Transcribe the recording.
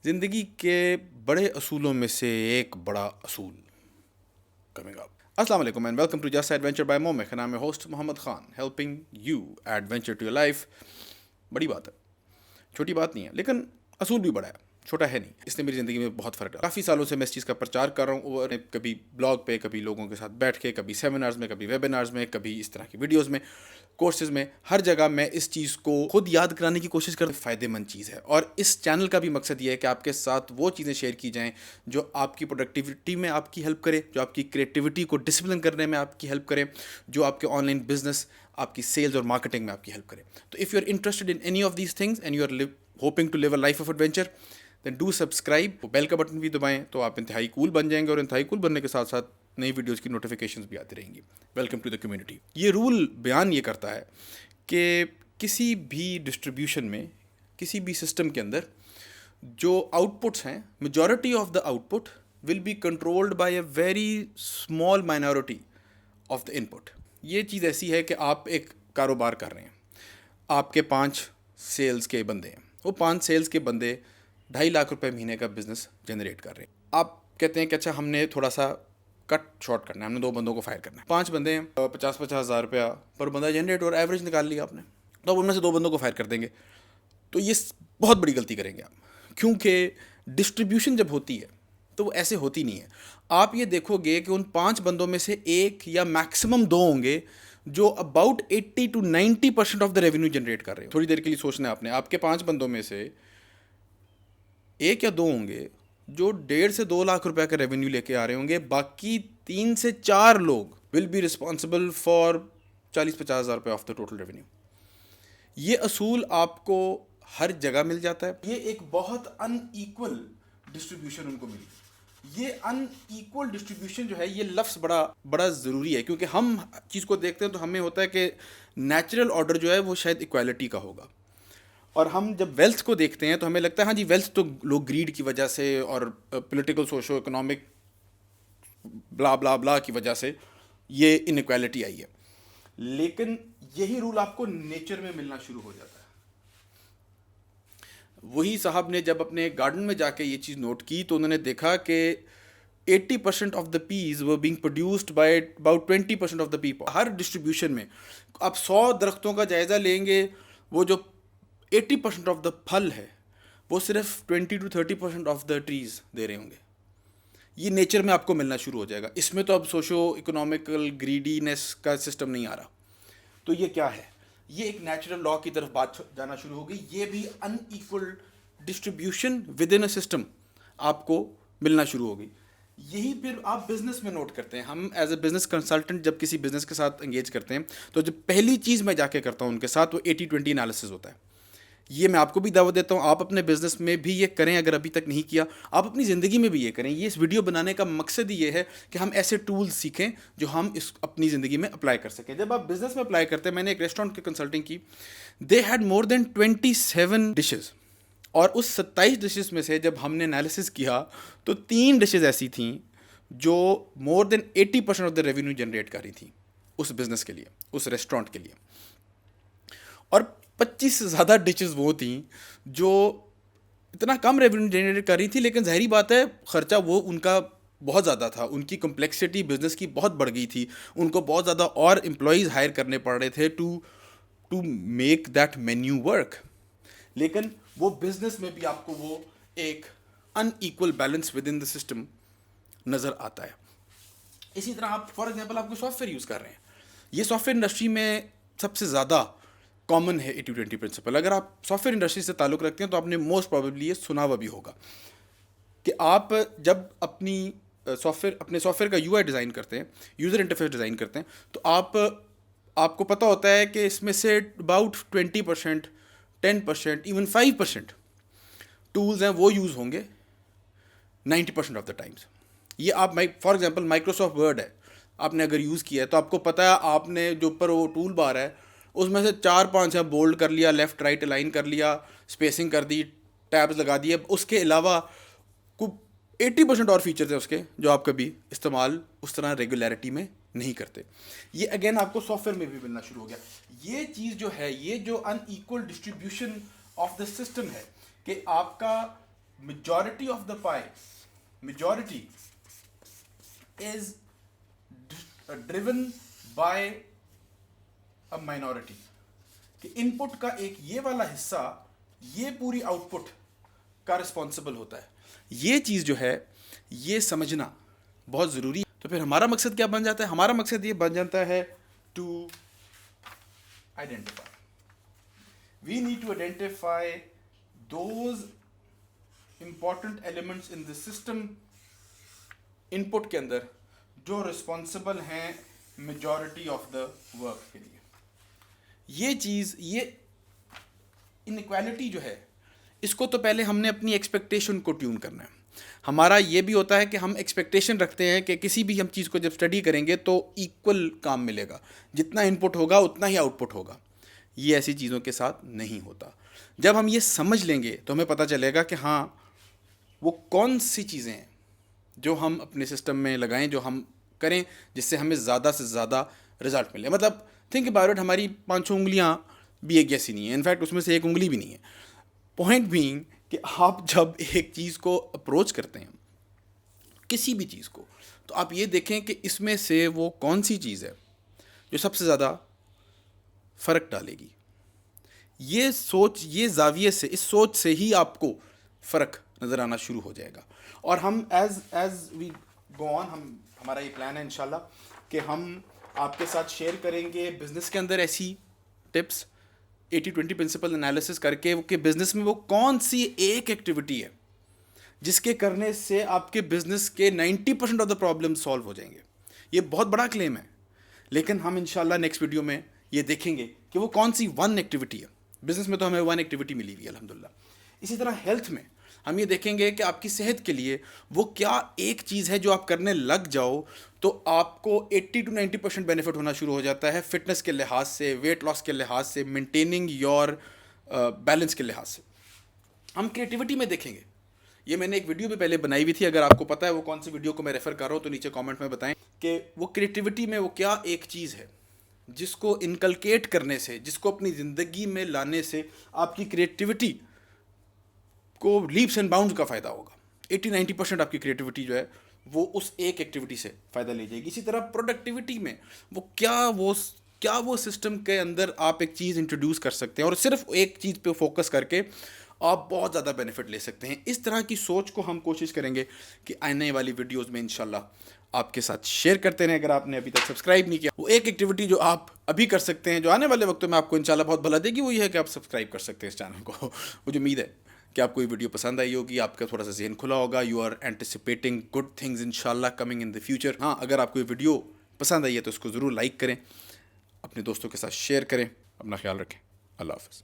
ज़िंदगी के बड़े असूलों में से एक बड़ा असूल कमिंग अप। अस्सलाम वालेकुम and welcome to just adventure by मोमिक। नाम है host Mohammed Khan, helping you adventure to your life. बड़ी बात है, छोटी बात नहीं है, लेकिन असूल भी बड़ा है, छोटा है नहीं। इसने मेरी ज़िंदगी में बहुत फ़र्क डाला। काफ़ी सालों से मैं इस चीज़ का प्रचार कर रहा हूँ, और कभी ब्लॉग पे, कभी लोगों के साथ बैठ के, कभी सेमिनार्स में, कभी वेबिनार्स में, कभी इस तरह की वीडियोज़ में, कोर्सेज़ में, हर जगह मैं इस चीज़ को खुद याद कराने की कोशिश करता हूँ। फ़ायदेमंद चीज़ है, और इस चैनल का भी मकसद ये है कि आपके साथ वो चीज़ें शेयर की जाएँ जो आपकी प्रोडक्टिविटी में आपकी हेल्प करे, जो आपकी क्रिएटिविटी को डिसिप्लिन करने में आपकी हेल्प करे, जो आपके ऑनलाइन बिजनेस, आपकी सेल्स और मार्केटिंग में आपकी हेल्प करे। तो if you are interested in any of these things and you are hoping to live a life of adventure, then do subscribe. Bell का बटन भी दबाएं तो आप इंतहाई कूल बन जाएंगे, और इंतहाई कूल बनने के साथ साथ नई वीडियोज़ की नोटिफिकेशंस भी आती रहेंगी। Welcome to the community. ये रूल बयान ये करता है कि किसी भी डिस्ट्रीब्यूशन में, किसी भी सिस्टम के अंदर जो आउटपुट्स हैं, majority of the output will be controlled by a very small minority of the input. ये चीज़ ऐसी है कि आप एक कारोबार कर रहे हैं, आपके 5 सेल्स के बंदे हैं, वो 5 सेल्स के बंदे 2.5 लाख रुपए महीने का बिजनेस जनरेट कर रहे हैं। आप कहते हैं कि अच्छा, हमने थोड़ा सा कट शॉर्ट करना है, हमने 2 बंदों को फायर करना है। 5 बंदे हैं, 50-50 हज़ार रुपया पर बंदा जनरेट, और एवरेज निकाल लिया आपने, तो अब उनमें से 2 बंदों को फायर कर देंगे। तो ये बहुत बड़ी गलती करेंगे आप, क्योंकि डिस्ट्रीब्यूशन जब होती है तो वो ऐसे होती नहीं है। आप ये देखोगे कि उन 5 बंदों में से एक या मैक्सिमम 2 होंगे जो about 80 to 90% of the revenue generate कर रहे हैं। थोड़ी देर के लिए सोचना है आपने, आपके 5 बंदों में से 1 या 2 होंगे जो 1.5 से 2 लाख रुपए का रेवेन्यू लेके आ रहे होंगे। बाकी 3 से 4 लोग विल बी रिस्पॉन्सिबल फॉर 40-50 हज़ार रुपये ऑफ द टोटल रेवेन्यू। ये असूल आपको हर जगह मिल जाता है। ये एक बहुत अनईक्वल डिस्ट्रीब्यूशन उनको मिली। ये अनईक्वल डिस्ट्रीब्यूशन जो है, ये लफ्ज़ बड़ा बड़ा ज़रूरी है, क्योंकि हम चीज़ को देखते हैं तो हमें होता है कि नेचुरल ऑर्डर जो है वो शायद इक्वालिटी का होगा, और हम जब वेल्थ को देखते हैं तो हमें लगता है हाँ जी, वेल्थ तो लोग ग्रीड की वजह से और पॉलिटिकल सोशो इकोनॉमिक ब्ला ब्ला ब्ला की वजह से ये इनइक्वालिटी आई है। लेकिन यही रूल आपको नेचर में मिलना शुरू हो जाता है। वही साहब ने जब अपने गार्डन में जाके ये चीज़ नोट की तो उन्होंने देखा कि 80% of the peas were being produced by about 20% of the people. हर डिस्ट्रीब्यूशन में आप 100 दरख्तों का जायज़ा लेंगे, वो जो 80% ऑफ द फल है वो सिर्फ 20 to 30% ऑफ द ट्रीज दे रहे होंगे। ये नेचर में आपको मिलना शुरू हो जाएगा। इसमें तो अब सोशो इकोनॉमिकल ग्रीडीनेस का सिस्टम नहीं आ रहा। तो ये क्या है? ये एक नेचुरल लॉ की तरफ बात जाना शुरू हो गई। ये भी unequal distribution with in a system आपको मिलना शुरू हो गई। यही फिर आप बिजनेस में नोट करते हैं। हम एज ए बिजनेस कंसल्टेंट जब किसी बिजनेस के साथ एंगेज करते हैं तो जब पहली चीज़ मैं जाके करता हूँ उनके साथ, वो 80-20 एनालिसिस होता है। ये मैं आपको भी दावत देता हूँ, आप अपने बिजनेस में भी ये करें। अगर अभी तक नहीं किया, आप अपनी ज़िंदगी में भी ये करें। ये इस वीडियो बनाने का मकसद ही ये है कि हम ऐसे टूल्स सीखें जो हम इस अपनी ज़िंदगी में अप्लाई कर सकें। जब आप बिजनेस में अप्लाई करते हैं, मैंने एक रेस्टोरेंट की कंसल्टिंग की, they had more than 27 dishes, और उस 27 डिशेज़ में से जब हमने एनालिसिस किया तो 3 डिशेज़ ऐसी थीं जो more than 80% of the revenue generate कर रही थी उस बिज़नेस के लिए, उस रेस्टोरेंट के लिए। और 25 से ज़्यादा डिशेज़ वो थी जो इतना कम रेवेन्यू जनरेट कर रही थी, लेकिन ज़ाहिरी बात है ख़र्चा वो उनका बहुत ज़्यादा था। उनकी कम्प्लेक्सिटी बिज़नेस की बहुत बढ़ गई थी। उनको बहुत ज़्यादा और एम्प्लॉयज़ हायर करने पड़ रहे थे to make that menu work. लेकिन वो बिज़नेस में भी आपको वो एक unequal balance within the system नज़र आता है। इसी तरह आप फॉर एग्जांपल आपको सॉफ्टवेयर यूज़ कर रहे हैं। ये सॉफ्टवेयर इंडस्ट्री में सबसे ज़्यादा कॉमन है 80-20 प्रिंसिपल। अगर आप सॉफ्टवेयर इंडस्ट्री से ताल्लुक़ रखते हैं तो आपने मोस्ट प्रोबेबली ये सुना हुआ भी होगा कि आप जब अपने सॉफ्टवेयर का यूआई डिज़ाइन करते हैं, यूज़र इंटरफेस डिज़ाइन करते हैं, तो आपको पता होता है कि इसमें से अबाउट 20%, 10%, इवन 5% टूल्स हैं वो यूज़ होंगे 90% ऑफ द टाइम्स। ये आप फॉर एग्जांपल माइक्रोसॉफ्ट वर्ड है, आपने अगर यूज़ किया है तो आपको पता है, आपने जो ऊपर वो टूल बार है उसमें से 4-5 है बोल्ड कर लिया, लेफ़्ट राइट अलाइन कर लिया, स्पेसिंग कर दी, टैब्स लगा दिए। उसके अलावा कुछ 80% और फीचर्स हैं उसके जो आप कभी इस्तेमाल उस तरह रेगुलरिटी में नहीं करते। ये अगेन आपको सॉफ्टवेयर में भी मिलना शुरू हो गया। ये चीज़ जो है, ये जो unequal distribution of the system है कि आपका majority of the pie, majority is driven by a minority. कि इनपुट का एक ये वाला हिस्सा ये पूरी आउटपुट का रिस्पॉन्सिबल होता है. ये चीज़ जो है ये समझना बहुत ज़रूरी है. तो फिर हमारा मकसद क्या बन जाता है? हमारा मकसद ये बन जाता है to identify. We need to identify those important elements in the system input के अंदर जो रिस्पॉन्सिबल हैं मेजॉरिटी ऑफ द वर्क के लिए. ये चीज़, ये इनइक्वालिटी जो है, इसको तो पहले हमने अपनी एक्सपेक्टेशन को ट्यून करना है. हमारा ये भी होता है कि हम एक्सपेक्टेशन रखते हैं कि किसी भी हम चीज़ को जब स्टडी करेंगे तो इक्वल काम मिलेगा, जितना इनपुट होगा उतना ही आउटपुट होगा. ये ऐसी चीज़ों के साथ नहीं होता. जब हम ये समझ लेंगे तो हमें पता चलेगा कि हाँ, वो कौन सी चीज़ें हैं जो हम अपने सिस्टम में लगाएं, जो हम करें जिससे हमें ज़्यादा से ज़्यादा रिजल्ट मिले. मतलब थिंक अबाउट इट, हमारी 5-6 उंगलियां भी एक जैसी नहीं है. इनफैक्ट उसमें से एक उंगली भी नहीं है. पॉइंट बीइंग कि आप जब एक चीज़ को अप्रोच करते हैं, किसी भी चीज़ को, तो आप ये देखें कि इसमें से वो कौन सी चीज़ है जो सबसे ज़्यादा फ़र्क डालेगी. ये सोच, ये जाविये से, इस सोच से ही आपको फ़र्क नज़र आना शुरू हो जाएगा. और हम एज वी गो ऑन, हमारा ये प्लान है इंशाल्लाह कि हम आपके साथ शेयर करेंगे बिज़नेस के अंदर ऐसी टिप्स, 80-20 प्रिंसिपल एनालिसिस करके कि बिज़नेस में वो कौन सी एक एक्टिविटी है जिसके करने से आपके बिज़नेस के 90% ऑफ द प्रॉब्लम सॉल्व हो जाएंगे. ये बहुत बड़ा क्लेम है, लेकिन हम इंशाल्लाह नेक्स्ट वीडियो में ये देखेंगे कि वो कौन सी वन एक्टिविटी है. बिज़नेस में तो हमें वन एक्टिविटी मिली हुई है अल्हम्दुलिल्लाह. इसी तरह हेल्थ में हम ये देखेंगे कि आपकी सेहत के लिए वो क्या एक चीज़ है जो आप करने लग जाओ तो आपको 80-90% बेनिफिट होना शुरू हो जाता है, फिटनेस के लिहाज से, वेट लॉस के लिहाज से, मेंटेनिंग योर बैलेंस के लिहाज से. हम क्रिएटिविटी में देखेंगे. ये मैंने एक वीडियो भी पहले बनाई हुई थी, अगर आपको पता है वो कौन सी वीडियो को मैं रेफ़र कर रहा हूँ तो नीचे कमेंट में बताएं कि वो क्रिएटिविटी में वो क्या एक चीज़ है जिसको इनकलकेट करने से, जिसको अपनी ज़िंदगी में लाने से आपकी क्रिएटिविटी को लीप्स एंड बाउंड्स का फ़ायदा होगा. 80-90% आपकी क्रिएटिविटी जो है वो उस एक एक्टिविटी से फ़ायदा ले जाएगी. इसी तरह प्रोडक्टिविटी में वो क्या वो सिस्टम के अंदर आप एक चीज़ इंट्रोड्यूस कर सकते हैं और सिर्फ एक चीज़ पे फोकस करके आप बहुत ज़्यादा बेनिफिट ले सकते हैं. इस तरह की सोच को हम कोशिश करेंगे कि आने वाली वीडियोज़ में इंशाल्लाह आपके साथ शेयर करते रहें. अगर आपने अभी तक सब्सक्राइब नहीं किया, वो एक एक्टिविटी जो आप अभी कर सकते हैं, जो आने वाले वक्तों में आपको इंशाल्लाह बहुत भला देगी, वो ये है कि आप सब्सक्राइब कर सकते हैं इस चैनल को. मुझे उम्मीद है कि आपको ये वीडियो पसंद आई होगी, आपका थोड़ा सा ज़हन खुला होगा. You are anticipating good things इंशाल्लाह कमिंग इन द फ्यूचर. हाँ, अगर आपको ये वीडियो पसंद आई है तो इसको ज़रूर लाइक करें, अपने दोस्तों के साथ शेयर करें. अपना ख्याल रखें. अल्लाह हाफ़िज़.